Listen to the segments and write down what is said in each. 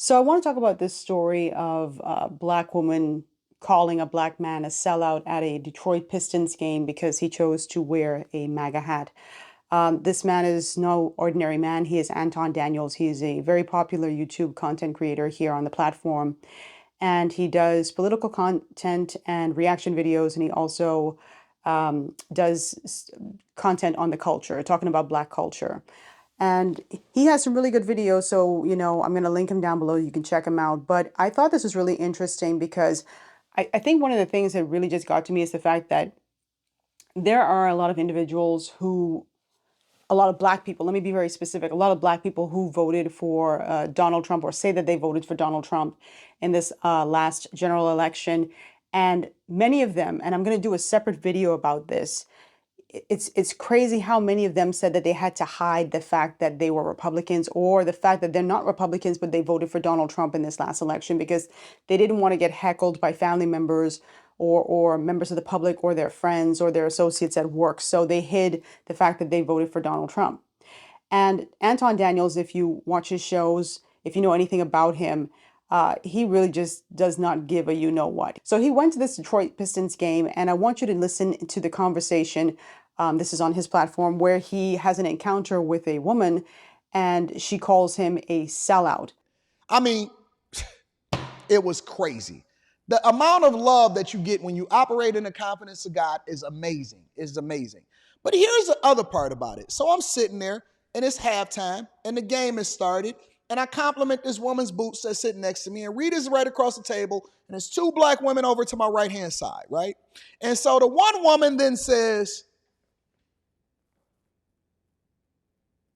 So I want to talk about this story of a black woman calling a black man a sellout at a Detroit Pistons game because he chose to wear a Maga hat. This man is no ordinary man. He is Anton Daniels. He is a very popular YouTube content creator here on the platform, and he does political content and reaction videos, and he also does content on the culture, talking about black culture. And he has some really good videos. So, I'm going to link him down below. You can check him out. But I thought this was really interesting because I think one of the things that really just got to me is the fact that there are a lot of individuals who, a lot of black people, let me be very specific, a lot of black people who voted for Donald Trump or say that they voted for Donald Trump in this last general election. And many of them, and I'm going to do a separate video about this, it's crazy how many of them said that they had to hide the fact that they were Republicans or the fact that they're not Republicans, but they voted for Donald Trump in this last election because they didn't want to get heckled by family members or members of the public or their friends or their associates at work. So they hid the fact that they voted for Donald Trump. And Anton Daniels, if you watch his shows, if you know anything about him, he really just does not give a you know what. So he went to this Detroit Pistons game, and I want you to listen to the conversation. This is on his platform where he has an encounter with a woman, and she calls him a sellout. I mean, it was crazy. The amount of love that you get when you operate in the confidence of God is amazing. It's amazing. But here's the other part about it. So I'm sitting there and it's halftime and the game has started. And I compliment this woman's boots that's sitting next to me. And Rita's right across the table. And there's two black women over to my right hand side, right? And so the one woman then says,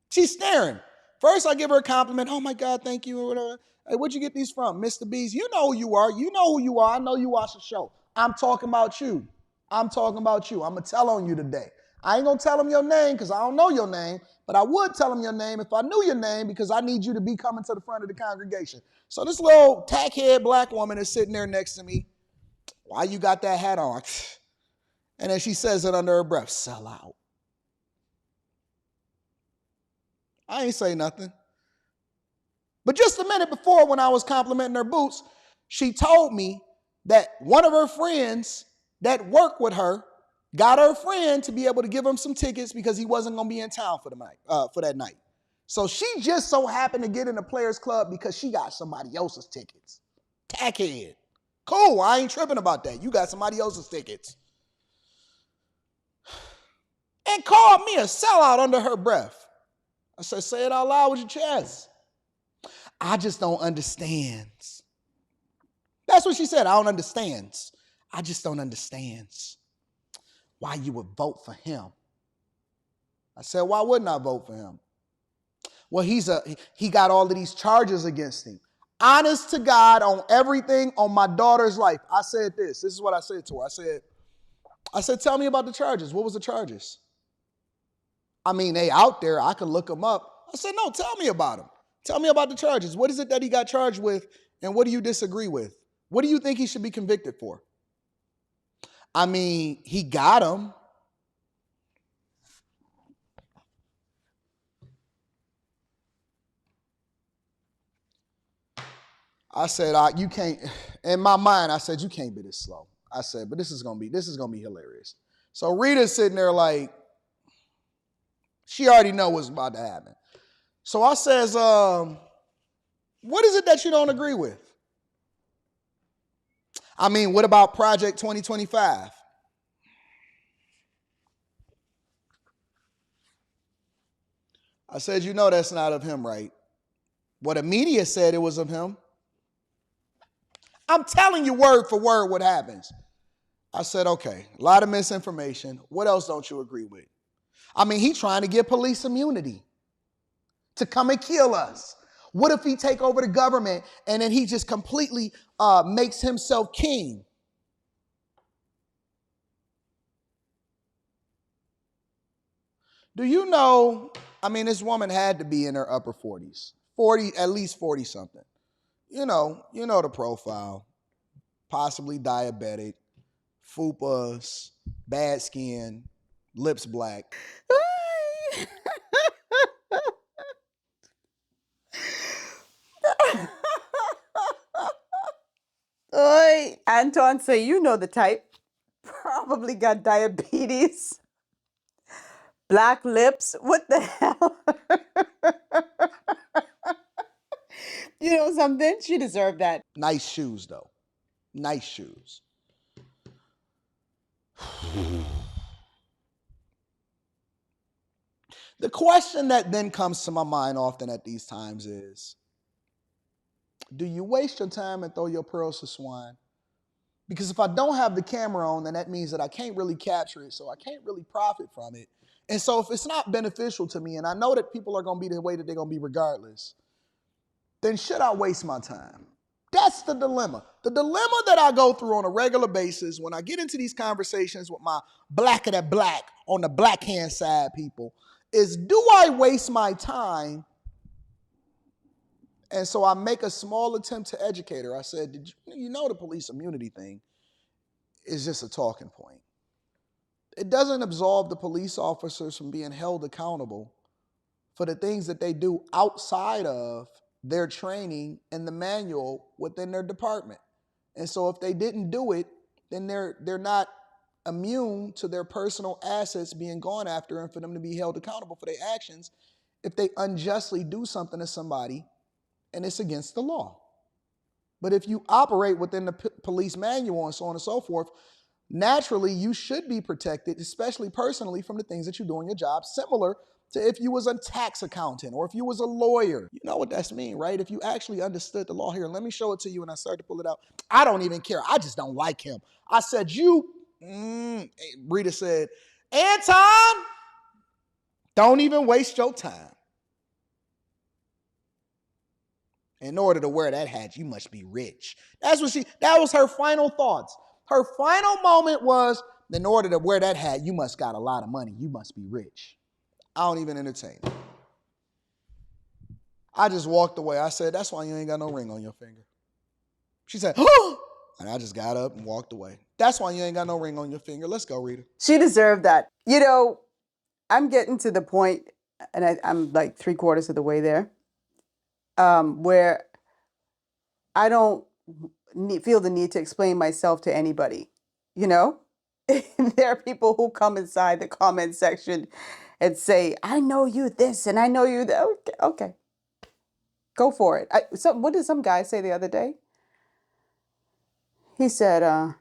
she's staring. First, I give her a compliment. Oh my God, thank you. Or whatever. Hey, where'd you get these from? Mr. B's. You know who you are. You know who you are. I know you watch the show. I'm talking about you. I'm talking about you. I'm going to tell on you today. I ain't going to tell them your name because I don't know your name, but I would tell them your name if I knew your name because I need you to be coming to the front of the congregation. So this little tackhead black woman is sitting there next to me. Why you got that hat on? And then she says it under her breath, sell out. I ain't say nothing. But just a minute before, when I was complimenting her boots, she told me that one of her friends that worked with her got her friend to be able to give him some tickets because he wasn't going to be in town for the night, for that night. So she just so happened to get in the Players Club because she got somebody else's tickets. Tackhead. Cool, I ain't tripping about that. You got somebody else's tickets. And called me a sellout under her breath. I said, say it out loud with your chest. I just don't understand. That's what she said. I don't understand. I just don't understand why you would vote for him. I said, why wouldn't I vote for him? Well, he got all of these charges against him. Honest to God on everything on my daughter's life. I said this. This is what I said to her. I said, tell me about the charges. What was the charges? I mean, they out there. I could look them up. I said, no, tell me about them. Tell me about the charges. What is it that he got charged with, and what do you disagree with? What do you think he should be convicted for? I mean, he got him. I said, you can't. In my mind, I said, you can't be this slow. I said, but this is gonna be hilarious. So Rita's sitting there like, she already know what's about to happen. So I says, what is it that you don't agree with? I mean, what about Project 2025? I said, you know that's not of him, right? What the media said it was of him. I'm telling you word for word what happens. I said, okay, a lot of misinformation. What else don't you agree with? I mean, he trying to get police immunity to come and kill us. What if he take over the government and then he just completely makes himself king? Do you know, I mean, this woman had to be in her upper 40s, at least 40 something. You know the profile, possibly diabetic, fupas, bad skin, lips black. Anton say, you know the type. Probably got diabetes. Black lips. What the hell? You know something? She deserved that. Nice shoes, though. Nice shoes. The question that then comes to my mind often at these times is, do you waste your time and throw your pearls to swine? Because if I don't have the camera on, then that means that I can't really capture it, so I can't really profit from it. And so if it's not beneficial to me, and I know that people are going to be the way that they're going to be regardless, then should I waste my time? That's the dilemma. The dilemma that I go through on a regular basis when I get into these conversations with my black of that black on the black hand side people is, do I waste my time? And so I make a small attempt to educate her. I said, you know the police immunity thing is just a talking point. It doesn't absolve the police officers from being held accountable for the things that they do outside of their training and the manual within their department. And so if they didn't do it, then they're not immune to their personal assets being gone after and for them to be held accountable for their actions if they unjustly do something to somebody and it's against the law. But if you operate within the police manual and so on and so forth, naturally you should be protected, especially personally, from the things that you do in your job, similar to if you was a tax accountant or if you was a lawyer. You know what that's mean, right? If you actually understood the law here, let me show it to you, and I started to pull it out. I don't even care. I just don't like him. I said, Rita said, Anton, don't even waste your time. In order to wear that hat, you must be rich. That was her final thoughts. Her final moment was, in order to wear that hat, you must got a lot of money. You must be rich. I don't even entertain it. I just walked away. I said, that's why you ain't got no ring on your finger. She said, oh! And I just got up and walked away. That's why you ain't got no ring on your finger. Let's go, Rita. She deserved that. You know, I'm getting to the point, and I'm like 3/4 of the way there, where I don't feel the need to explain myself to anybody. You know, there are people who come inside the comment section and say, "I know you this and I know you that." Okay, go for it. What did some guy say the other day? He said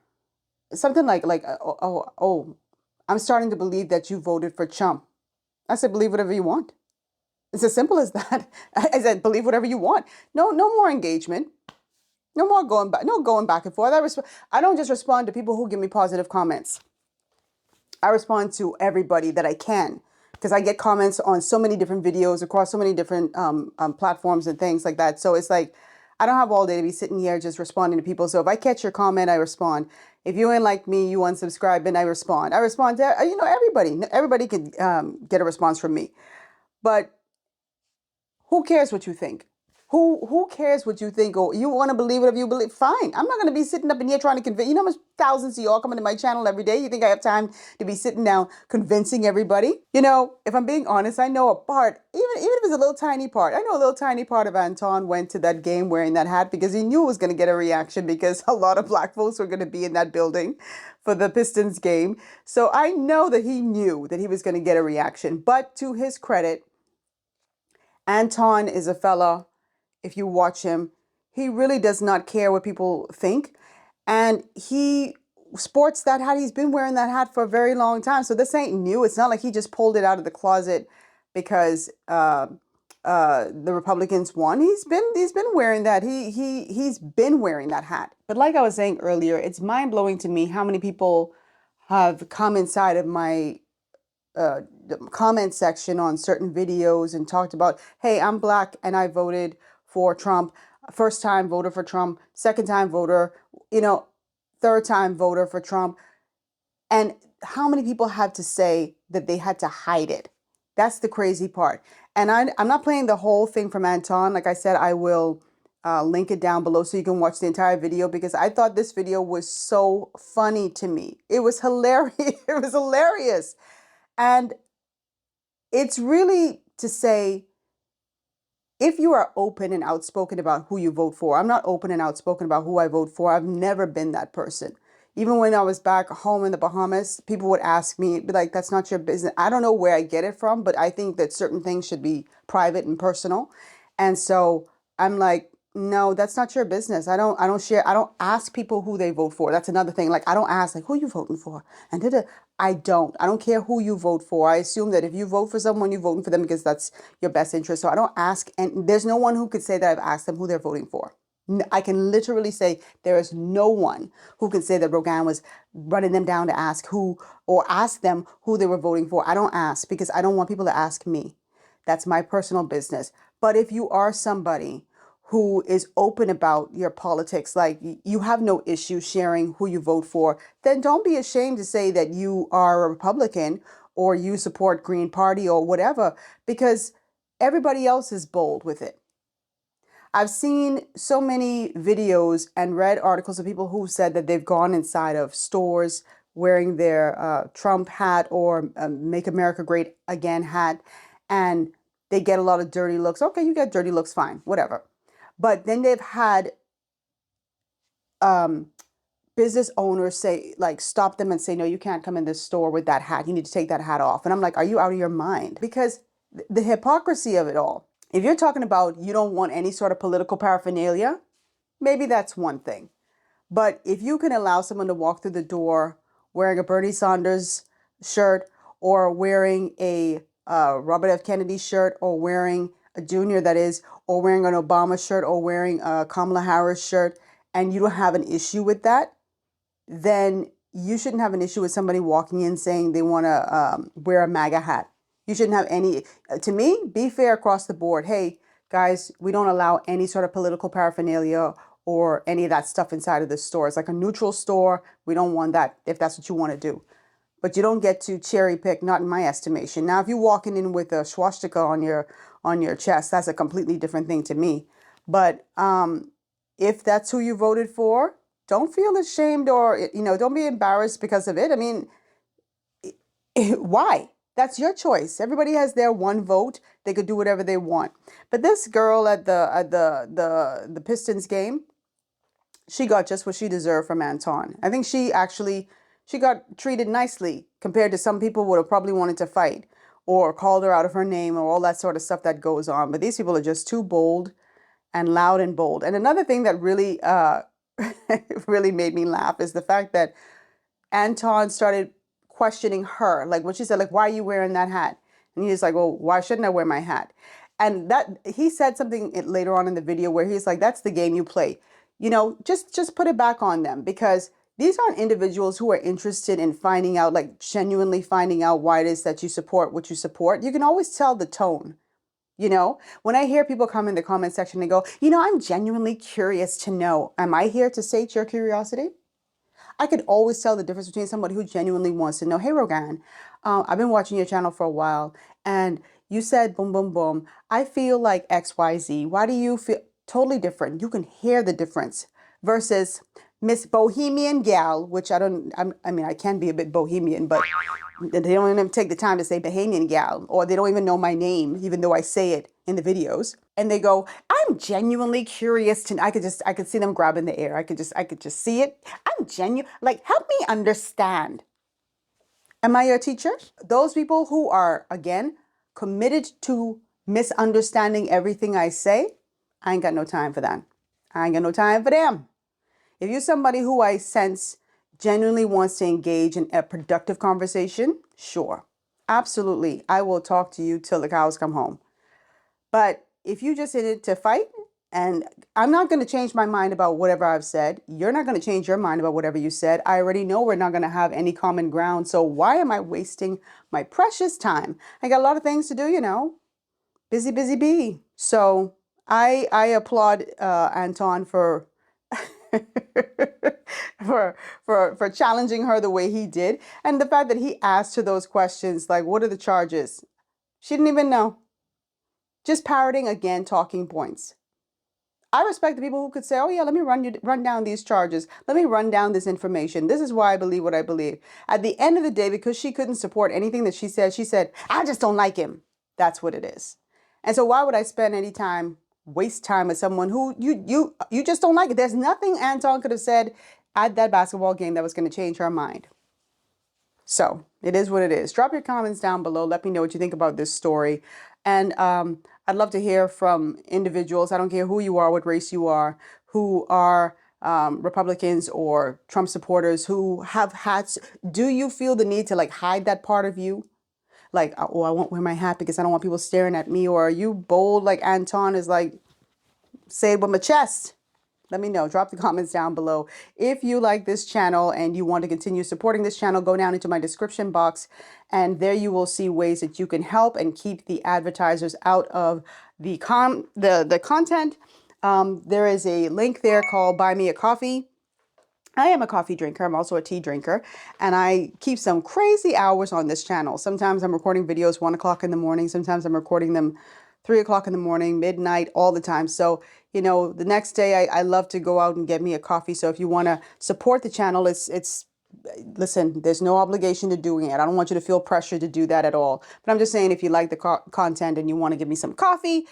something like oh, I'm starting to believe that you voted for Trump. I said, believe whatever you want. It's as simple as that. I said, believe whatever you want. No more engagement. No more going back. No going back and forth. I don't just respond to people who give me positive comments. I respond to everybody that I can, because I get comments on so many different videos across so many different platforms and things like that. So it's like, I don't have all day to be sitting here just responding to people. So if I catch your comment, I respond. If you ain't like me, you unsubscribe, and I respond. I respond to, everybody. Everybody can get a response from me. But who cares what you think? Who cares what you think? Or you want to believe whatever you believe? Fine. I'm not going to be sitting up in here trying to convince. You know how much thousands of y'all coming to my channel every day? You think I have time to be sitting down convincing everybody? You know, if I'm being honest, I know a part, even if it's a little tiny part. I know a little tiny part of Anton went to that game wearing that hat because he knew it was going to get a reaction, because a lot of black folks were going to be in that building for the Pistons game. So I know that he knew that he was going to get a reaction. But to his credit, Anton is a fella, if you watch him, he really does not care what people think. And he sports that hat. He's been wearing that hat for a very long time. So this ain't new. It's not like he just pulled it out of the closet because the Republicans won. He's been wearing that. He's been wearing that hat. But like I was saying earlier, it's mind blowing to me how many people have come inside of my the comment section on certain videos and talked about, hey, I'm black and I voted for Trump. First time voter for Trump, second time voter, third time voter for Trump. And how many people have to say that they had to hide it? That's the crazy part. And I'm not playing the whole thing from Anton. Like I said, I will link it down below so you can watch the entire video, because I thought this video was so funny to me. It was hilarious. It was hilarious. And it's really to say, if you are open and outspoken about who you vote for, I'm not open and outspoken about who I vote for. I've never been that person. Even when I was back home in the Bahamas, people would ask me, be like, that's not your business. I don't know where I get it from, but I think that certain things should be private and personal. And so I'm like, no, that's not your business. I don't share, I don't ask people who they vote for. That's another thing. Like, I don't ask, like, who you voting for? And I don't care who you vote for. I assume that if you vote for someone, you're voting for them because that's your best interest. So I don't ask, and there's no one who could say that I've asked them who they're voting for. I can literally say there is no one who can say that Rogan was running them down to ask who, or ask them who they were voting for. I don't ask because I don't want people to ask me. That's my personal business. But if you are somebody who is open about your politics, like you have no issue sharing who you vote for, then don't be ashamed to say that you are a Republican or you support Green Party or whatever, because everybody else is bold with it. I've seen so many videos and read articles of people who said that they've gone inside of stores wearing their Trump hat or Make America Great Again hat, and they get a lot of dirty looks. Okay, you get dirty looks, fine, whatever. But then they've had um, business owners say, like, stop them and say, no, you can't come in this store with that hat. You need to take that hat off. And I'm like, are you out of your mind? Because the hypocrisy of it all. If you're talking about you don't want any sort of political paraphernalia, maybe that's one thing. But if you can allow someone to walk through the door wearing a Bernie Sanders shirt or wearing a Robert F. Kennedy shirt or wearing a junior, that is, or wearing an Obama shirt or wearing a Kamala Harris shirt, and you don't have an issue with that, then you shouldn't have an issue with somebody walking in saying they want to wear a MAGA hat. You shouldn't have any, to me, be fair across the board. Hey, guys, we don't allow any sort of political paraphernalia or any of that stuff inside of the store. It's like a neutral store. We don't want that if that's what you want to do. But you don't get to cherry pick, not in my estimation. Now, if you're walking in with a swastika on your chest, that's a completely different thing to me. But if that's who you voted for, don't feel ashamed or don't be embarrassed because of it. I mean, why? That's your choice. Everybody has their one vote. They could do whatever they want. But this girl at the Pistons game, she got just what she deserved from Anton. I think she got treated nicely compared to some people would have probably wanted to fight or called her out of her name or all that sort of stuff that goes on. But these people are just too bold and loud and bold. And another thing that really really made me laugh is the fact that Anton started questioning her, like when she said, like, why are you wearing that hat? And he's like, well, why shouldn't I wear my hat? And that he said something later on in the video where he's like, that's the game you play. Just put it back on them, because these aren't individuals who are interested in finding out, like genuinely finding out why it is that you support what you support. You can always tell the tone. When I hear people come in the comment section and go, I'm genuinely curious to know, am I here to sate your curiosity? I could always tell the difference between somebody who genuinely wants to know, hey, Rogan, I've been watching your channel for a while, and you said boom, boom, boom. I feel like XYZ. Why do you feel totally different? You can hear the difference versus Miss Bahamian Gyal, which I mean, I can be a bit bohemian, but they don't even take the time to say Bahamian Gyal, or they don't even know my name, even though I say it in the videos. And they go, I'm genuinely curious to, I could see them grabbing the air. I could just see it. I'm genuine, like, help me understand. Am I your teacher? Those people who are, again, committed to misunderstanding everything I say, I ain't got no time for that. I ain't got no time for them. If you're somebody who I sense genuinely wants to engage in a productive conversation, sure, absolutely, I will talk to you till the cows come home. But if you just in it to fight, and I'm not going to change my mind about whatever I've said, you're not going to change your mind about whatever you said. I already know we're not going to have any common ground. So why am I wasting my precious time? I got a lot of things to do. Busy, busy bee. So I applaud Anton for for challenging her the way he did, and the fact that he asked her those questions like, what are the charges? She didn't even know. Just parroting, again, talking points. I respect the people who could say, oh yeah, let me run down these charges. Let me run down this information. This is why I believe what I believe. At the end of the day, because she couldn't support anything that she said, I just don't like him. That's what it is. And so why would I spend any time, waste time with someone who you just don't like it? There's nothing Anton could have said at that basketball game that was going to change her mind. So it is what it is. Drop your comments down below. Let me know what you think about this story. And I'd love to hear from individuals. I don't care who you are, what race you are, who are Republicans or Trump supporters who have hats. Do you feel the need to like hide that part of you? Like, oh, I won't wear my hat because I don't want people staring at me. Or are you bold like Anton is like, say it with my chest? Let me know. Drop the comments down below. If you like this channel and you want to continue supporting this channel, go down into my description box and there you will see ways that you can help and keep the advertisers out of the content. There is a link there called Buy Me a Coffee. I am a coffee drinker. I'm also a tea drinker, and I keep some crazy hours on this channel. Sometimes I'm recording videos 1 o'clock in the morning. Sometimes I'm recording them 3 o'clock in the morning, midnight, all the time. So, you know, the next day I love to go out and get me a coffee. So if you want to support the channel, listen, there's no obligation to doing it. I don't want you to feel pressure to do that at all. But I'm just saying, if you like the content and you want to give me some coffee,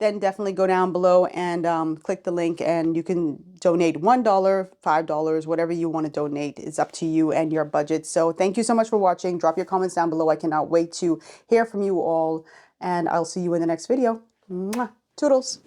then definitely go down below and click the link and you can donate $1, $5, whatever you want to donate. It's up to you and your budget. So thank you so much for watching. Drop your comments down below. I cannot wait to hear from you all, and I'll see you in the next video. Mwah. Toodles.